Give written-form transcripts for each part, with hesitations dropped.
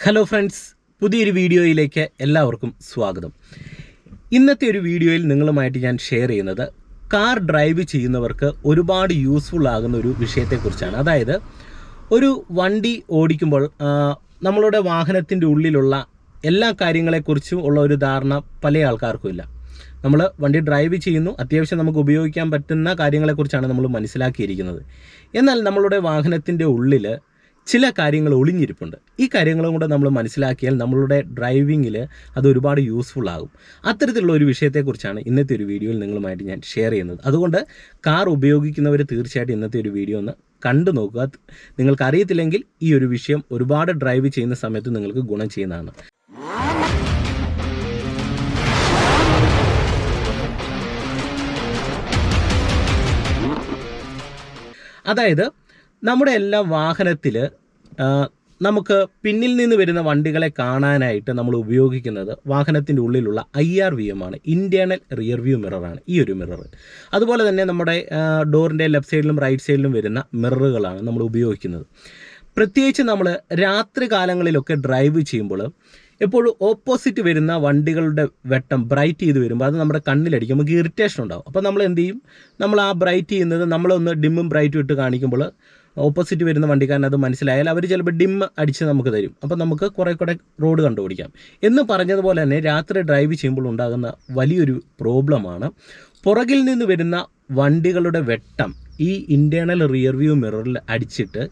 Hello friends, പുതിയൊരു വീഡിയോയിലേക്ക് എല്ലാവർക്കും സ്വാഗതം. ഇന്നത്തെ ഒരു വീഡിയോയിൽ നിങ്ങളുമായിട്ട് ഞാൻ ഷെയർ ചെയ്യുന്നത് കാർ ഡ്രൈവ് ചെയ്യുന്നവർക്ക് ഒരുപാട് യൂസ്ഫുൾ ആകുന്ന ഒരു വിഷയത്തെക്കുറിച്ചാണ്. അതായത് ഒരു വണ്ടി ഓടിക്കുമ്പോൾ നമ്മളുടെ വാഹനത്തിൻ്റെ ഉള്ളിലുള്ള എല്ലാ കാര്യങ്ങളെക്കുറിച്ചും ഉള്ള ഒരു ധാരണ പല ആൾക്കാർക്കും ഇല്ല. നമ്മൾ വണ്ടി ഡ്രൈവ് ചെയ്യുന്നു, അത്യാവശ്യം നമുക്ക് ഉപയോഗിക്കാൻ പറ്റുന്ന കാര്യങ്ങളെക്കുറിച്ചാണ് നമ്മൾ മനസ്സിലാക്കിയിരിക്കുന്നത്. എന്നാൽ നമ്മളുടെ വാഹനത്തിൻ്റെ ഉള്ളിൽ ചില കാര്യങ്ങൾ ഒളിഞ്ഞിരിപ്പുണ്ട്. ഈ കാര്യങ്ങളും കൂടെ നമ്മൾ മനസ്സിലാക്കിയാൽ നമ്മളുടെ ഡ്രൈവിങ്ങിൽ അത് ഒരുപാട് യൂസ്ഫുൾ ആകും. അത്തരത്തിലുള്ള ഒരു വിഷയത്തെക്കുറിച്ചാണ് ഇന്നത്തെ ഒരു വീഡിയോയിൽ നിങ്ങളുമായിട്ട് ഞാൻ ഷെയർ ചെയ്യുന്നത്. അതുകൊണ്ട് കാർ ഉപയോഗിക്കുന്നവർ തീർച്ചയായിട്ടും ഇന്നത്തെ ഒരു വീഡിയോ ഒന്ന് കണ്ടു നോക്കുക. നിങ്ങൾക്ക് അറിയത്തില്ലെങ്കിൽ ഈ ഒരു വിഷയം ഒരുപാട് ഡ്രൈവ് ചെയ്യുന്ന സമയത്ത് നിങ്ങൾക്ക് ഗുണം ചെയ്യുന്നതാണ്. അതായത് നമ്മുടെ എല്ലാ വാഹനത്തിൽ നമുക്ക് പിന്നിൽ നിന്ന് വരുന്ന വണ്ടികളെ കാണാനായിട്ട് നമ്മൾ ഉപയോഗിക്കുന്നത് വാഹനത്തിൻ്റെ ഉള്ളിലുള്ള IRVM ആണ്, ഇൻറ്റേർണൽ റിയർ വ്യൂ മിററാണ് ഈ ഒരു മിറർ. അതുപോലെ തന്നെ നമ്മുടെ ഡോറിൻ്റെ ലെഫ്റ്റ് സൈഡിലും റൈറ്റ് സൈഡിലും വരുന്ന മിററുകളാണ് നമ്മൾ ഉപയോഗിക്കുന്നത്. പ്രത്യേകിച്ച് നമ്മൾ രാത്രി കാലങ്ങളിലൊക്കെ ഡ്രൈവ് ചെയ്യുമ്പോൾ എപ്പോഴും ഓപ്പോസിറ്റ് വരുന്ന വണ്ടികളുടെ വെട്ടം ബ്രൈറ്റ് ചെയ്ത് വരുമ്പോൾ അത് നമ്മുടെ കണ്ണിലടിക്കും, നമുക്ക് ഇറിറ്റേഷൻ ഉണ്ടാകും. അപ്പോൾ നമ്മൾ എന്ത് ചെയ്യും, നമ്മൾ ആ ബ്രൈറ്റ് ചെയ്യുന്നത് നമ്മളൊന്ന് ഡിമ്മും ബ്രൈറ്റും ഇട്ട് കാണിക്കുമ്പോൾ ഓപ്പോസിറ്റ് വരുന്ന വണ്ടിക്കാരൻ അത് മനസ്സിലായാൽ അവർ ചിലപ്പോൾ ഡിം അടിച്ച് നമുക്ക് തരും. അപ്പോൾ നമുക്ക് കുറേ കൂടെ റോഡ് കണ്ടുപിടിക്കാം. എന്ന് പറഞ്ഞതുപോലെ തന്നെ രാത്രി ഡ്രൈവ് ചെയ്യുമ്പോൾ ഉണ്ടാകുന്ന വലിയൊരു പ്രോബ്ലമാണ് പുറകിൽ നിന്ന് വരുന്ന വണ്ടികളുടെ വെട്ടം ഈ ഇൻറ്റേർണൽ റിയർ വ്യൂ മിററിൽ അടിച്ചിട്ട്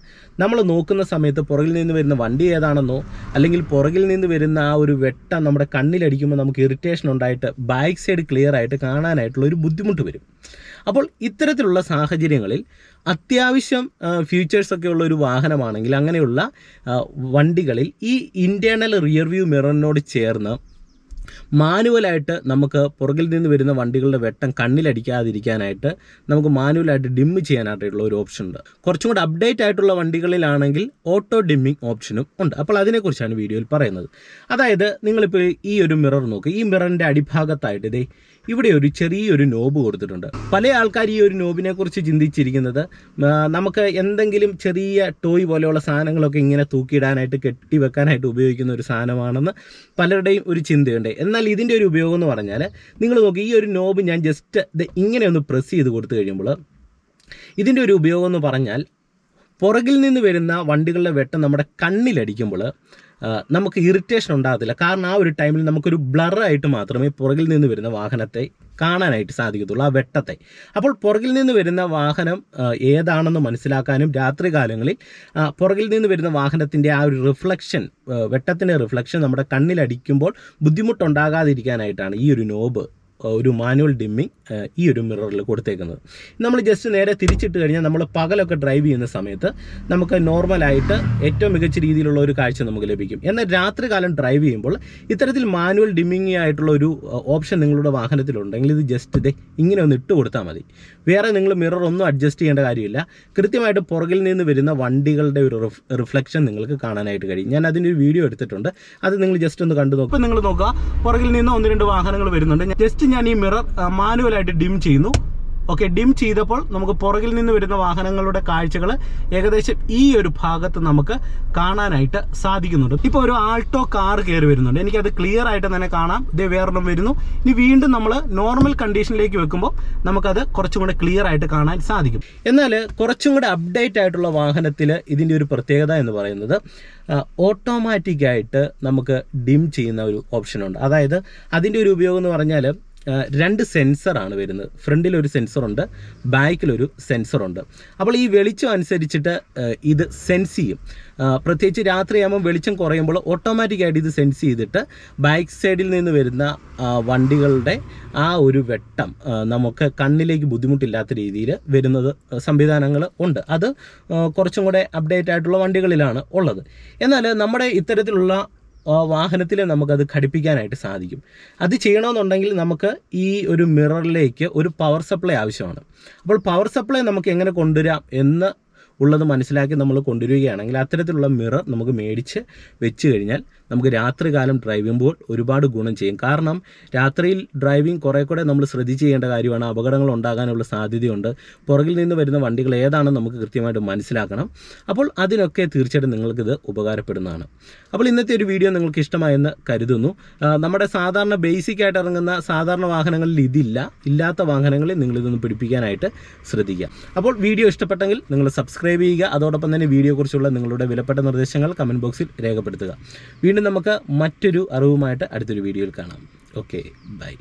നമ്മൾ നോക്കുന്ന സമയത്ത് പുറകിൽ നിന്ന് വരുന്ന വണ്ടി ഏതാണെന്നോ അല്ലെങ്കിൽ പുറകിൽ നിന്ന് വരുന്ന ആ ഒരു വെട്ടം നമ്മുടെ കണ്ണിലടിക്കുമ്പോൾ നമുക്ക് ഇറിറ്റേഷൻ ഉണ്ടായിട്ട് ബാക്ക് സൈഡ് ക്ലിയർ ആയിട്ട് കാണാനായിട്ടുള്ള ഒരു ബുദ്ധിമുട്ട് വരും. അപ്പോൾ ഇത്തരത്തിലുള്ള സാഹചര്യങ്ങളിൽ അത്യാവശ്യം ഫീച്ചേഴ്സൊക്കെ ഉള്ള ഒരു വാഹനമാണെങ്കിൽ അങ്ങനെയുള്ള വണ്ടികളിൽ ഈ ഇൻറ്റേർണൽ റിയർ വ്യൂ മിററിനോട് ചേർന്ന് മാനുവലായിട്ട് നമുക്ക് പുറകിൽ നിന്ന് വരുന്ന വണ്ടികളുടെ വെട്ടം കണ്ണിലടിക്കാതിരിക്കാനായിട്ട് നമുക്ക് മാനുവലായിട്ട് ഡിമ്മ് ചെയ്യാനായിട്ടുള്ള ഒരു ഓപ്ഷൻ ഉണ്ട്. കുറച്ചും കൂടെ അപ്ഡേറ്റ് ആയിട്ടുള്ള വണ്ടികളിലാണെങ്കിൽ ഓട്ടോ ഡിമ്മിങ് ഓപ്ഷനും ഉണ്ട്. അപ്പോൾ അതിനെക്കുറിച്ചാണ് വീഡിയോയിൽ പറയുന്നത്. അതായത് നിങ്ങളിപ്പോൾ ഈ ഒരു മിറർ നോക്കുക. ഈ മിററിൻ്റെ അടിഭാഗത്തായിട്ട് ഇതേ ഇവിടെ ഒരു ചെറിയൊരു നോബ് കൊടുത്തിട്ടുണ്ട്. പല ആൾക്കാർ ഈ ഒരു നോബിനെ കുറിച്ച് ചിന്തിച്ചിരിക്കുന്നത് നമുക്ക് എന്തെങ്കിലും ചെറിയ ടോയ് പോലെയുള്ള സാധനങ്ങളൊക്കെ ഇങ്ങനെ തൂക്കിയിടാനായിട്ട് കെട്ടി വെക്കാനായിട്ട് ഉപയോഗിക്കുന്ന ഒരു സാധനമാണെന്ന് പലരുടെയും ഒരു ചിന്തയുണ്ട്. എന്നാൽ ഇതിൻ്റെ ഒരു ഉപയോഗം എന്ന് പറഞ്ഞാൽ നിങ്ങൾ നോക്കി, ഈ ഒരു നോബ് ഞാൻ ജസ്റ്റ് ഇങ്ങനെ ഒന്ന് പ്രസ് ചെയ്ത് കൊടുത്തു കഴിയുമ്പോൾ ഇതിൻ്റെ ഒരു ഉപയോഗം എന്ന് പറഞ്ഞാൽ പുറകിൽ നിന്ന് വരുന്ന വണ്ടികളുടെ വെട്ടം നമ്മുടെ കണ്ണിലടിക്കുമ്പോൾ നമുക്ക് ഇറിറ്റേഷൻ ഉണ്ടാകത്തില്ല. കാരണം ആ ഒരു ടൈമിൽ നമുക്കൊരു ബ്ലറായിട്ട് മാത്രമേ പുറകിൽ നിന്ന് വരുന്ന വാഹനത്തെ കാണാനായിട്ട് സാധിക്കത്തുള്ളൂ, ആ വെട്ടത്തെ. അപ്പോൾ പുറകിൽ നിന്ന് വരുന്ന വാഹനം ഏതാണെന്ന് മനസ്സിലാക്കാനും രാത്രി കാലങ്ങളിൽ പുറകിൽ നിന്ന് വരുന്ന വാഹനത്തിൻ്റെ ആ ഒരു റിഫ്ലക്ഷൻ, വെട്ടത്തിൻ്റെ റിഫ്ലക്ഷൻ നമ്മുടെ കണ്ണിലടിക്കുമ്പോൾ ബുദ്ധിമുട്ടുണ്ടാകാതിരിക്കാനായിട്ടാണ് ഈ ഒരു നോബ്, ഒരു മാനുവൽ ഡിമ്മിങ് ഈ ഒരു മിററിൽ കൊടുത്തേക്കുന്നത്. നമ്മൾ ജസ്റ്റ് നേരെ തിരിച്ചിട്ട് കഴിഞ്ഞാൽ നമ്മൾ പകലൊക്കെ ഡ്രൈവ് ചെയ്യുന്ന സമയത്ത് നമുക്ക് നോർമലായിട്ട് ഏറ്റവും മികച്ച രീതിയിലുള്ള ഒരു കാഴ്ച നമുക്ക് ലഭിക്കും. എന്നാൽ രാത്രി കാലം ഡ്രൈവ് ചെയ്യുമ്പോൾ ഇത്തരത്തിൽ മാനുവൽ ഡിമ്മിങ് ആയിട്ടുള്ള ഒരു ഓപ്ഷൻ നിങ്ങളുടെ വാഹനത്തിലുണ്ടെങ്കിൽ ഇത് ജസ്റ്റ് ഇങ്ങനെ ഒന്ന് ഇട്ട് കൊടുത്താൽ മതി. വേറെ നിങ്ങൾ മിറർ ഒന്നും അഡ്ജസ്റ്റ് ചെയ്യേണ്ട കാര്യമില്ല. കൃത്യമായിട്ട് പുറകിൽ നിന്ന് വരുന്ന വണ്ടികളുടെ ഒരു റിഫ്ലക്ഷൻ നിങ്ങൾക്ക് കാണാനായിട്ട് കഴിയും. ഞാൻ അതിൻ്റെ ഒരു വീഡിയോ എടുത്തിട്ടുണ്ട്, അത് നിങ്ങൾ ജസ്റ്റ് ഒന്ന് കണ്ടു നോക്കുക. നിങ്ങൾ നോക്കുക, പുറകിൽ നിന്ന് 1-2 വാഹനങ്ങൾ വരുന്നുണ്ട്. ജസ്റ്റ് ഞാൻ ഈ മിറർ മാനുവലായിട്ട് ഡിം ചെയ്യുന്നു. ഓക്കെ, ഡിം ചെയ്തപ്പോൾ നമുക്ക് പുറകിൽ നിന്ന് വരുന്ന വാഹനങ്ങളുടെ കാഴ്ചകൾ ഏകദേശം ഈ ഒരു ഭാഗത്ത് നമുക്ക് കാണാനായിട്ട് സാധിക്കുന്നുണ്ട്. ഇപ്പോൾ ഒരു ആൾട്ടോ കാർ കയറി വരുന്നുണ്ട്, എനിക്കത് ക്ലിയർ ആയിട്ട് തന്നെ കാണാം. ഇതേ വേറൊന്നും വരുന്നു. ഇനി വീണ്ടും നമ്മൾ നോർമൽ കണ്ടീഷനിലേക്ക് വെക്കുമ്പോൾ നമുക്കത് കുറച്ചും കൂടെ ക്ലിയർ ആയിട്ട് കാണാൻ സാധിക്കും. എന്നാൽ കുറച്ചും കൂടെ അപ്ഡേറ്റ് ആയിട്ടുള്ള വാഹനത്തിൽ ഇതിൻ്റെ ഒരു പ്രത്യേകത എന്ന് പറയുന്നത് ഓട്ടോമാറ്റിക്കായിട്ട് നമുക്ക് ഡിം ചെയ്യുന്ന ഒരു ഓപ്ഷനുണ്ട്. അതായത് അതിൻ്റെ ഒരു ഉപയോഗം എന്ന് പറഞ്ഞാൽ 2 സെൻസറാണ് വരുന്നത്. ഫ്രണ്ടിലൊരു സെൻസറുണ്ട്, ബാക്കിലൊരു സെൻസറുണ്ട്. അപ്പോൾ ഈ വെളിച്ചം അനുസരിച്ചിട്ട് ഇത് സെൻസ് ചെയ്യും. പ്രത്യേകിച്ച് രാത്രിയാകുമ്പോൾ വെളിച്ചം കുറയുമ്പോൾ ഓട്ടോമാറ്റിക്കായിട്ട് ഇത് സെൻസ് ചെയ്തിട്ട് ബാക്ക് സൈഡിൽ നിന്ന് വരുന്ന വണ്ടികളുടെ ആ ഒരു വെട്ടം നമുക്ക് കണ്ണിലേക്ക് ബുദ്ധിമുട്ടില്ലാത്ത രീതിയിൽ വരുന്നത് സംവിധാനങ്ങൾ ഉണ്ട്. അത് കുറച്ചും കൂടെ അപ്ഡേറ്റ് ആയിട്ടുള്ള വണ്ടികളിലാണ് ഉള്ളത്. എന്നാൽ നമ്മുടെ ഇത്തരത്തിലുള്ള വാഹനത്തിൽ നമുക്കത് ഘടിപ്പിക്കാനായിട്ട് സാധിക്കും. അത് ചെയ്യണമെന്നുണ്ടെങ്കിൽ നമുക്ക് ഈ ഒരു മിററിലേക്ക് ഒരു പവർ സപ്ലൈ ആവശ്യമാണ്. അപ്പോൾ പവർ സപ്ലൈ നമുക്ക് എങ്ങനെ കൊണ്ടുവരാം എന്ന് ഉള്ളത് മനസ്സിലാക്കി നമ്മൾ കൊണ്ടുവരികയാണെങ്കിൽ അത്തരത്തിലുള്ള മിറർ നമുക്ക് മേടിച്ച് വെച്ച് കഴിഞ്ഞാൽ നമുക്ക് രാത്രികാലം ഡ്രൈവ് ചെയ്യുമ്പോൾ ഒരുപാട് ഗുണം ചെയ്യും. കാരണം രാത്രിയിൽ ഡ്രൈവിംഗ് കുറേ കൂടെ നമ്മൾ ശ്രദ്ധിച്ച് ചെയ്യേണ്ട കാര്യമാണ്. അപകടങ്ങൾ ഉണ്ടാകാനുള്ള സാധ്യതയുണ്ട്. പുറകിൽ നിന്ന് വരുന്ന വണ്ടികൾ ഏതാണെന്ന് നമുക്ക് കൃത്യമായിട്ട് മനസ്സിലാക്കണം. അപ്പോൾ അതിനൊക്കെ തീർച്ചയായിട്ടും നിങ്ങൾക്കിത് ഉപകാരപ്പെടുന്നതാണ്. അപ്പോൾ ഇന്നത്തെ ഒരു വീഡിയോ നിങ്ങൾക്ക് ഇഷ്ടമായെന്ന് കരുതുന്നു. നമ്മുടെ സാധാരണ ബേസിക്കായിട്ട് ഇറങ്ങുന്ന സാധാരണ വാഹനങ്ങളിൽ ഇല്ലാത്ത വാഹനങ്ങളിൽ നിങ്ങളിതൊന്ന് പിടിപ്പിക്കാനായിട്ട് ശ്രദ്ധിക്കുക. അപ്പോൾ വീഡിയോ ഇഷ്ടപ്പെട്ടെങ്കിൽ നിങ്ങൾ സബ്സ്ക്രൈബ് ചെയ്യുക. അതോടൊപ്പം തന്നെ വീഡിയോയെക്കുറിച്ചുള്ള നിങ്ങളുടെ വിലപ്പെട്ട നിർദ്ദേശങ്ങൾ കമൻറ്റ് ബോക്സിൽ രേഖപ്പെടുത്തുക. വീണ്ടും നമുക്ക് മറ്റൊരു അറിവുമായിട്ട് അടുത്തൊരു വീഡിയോയിൽ കാണാം. Okay, by.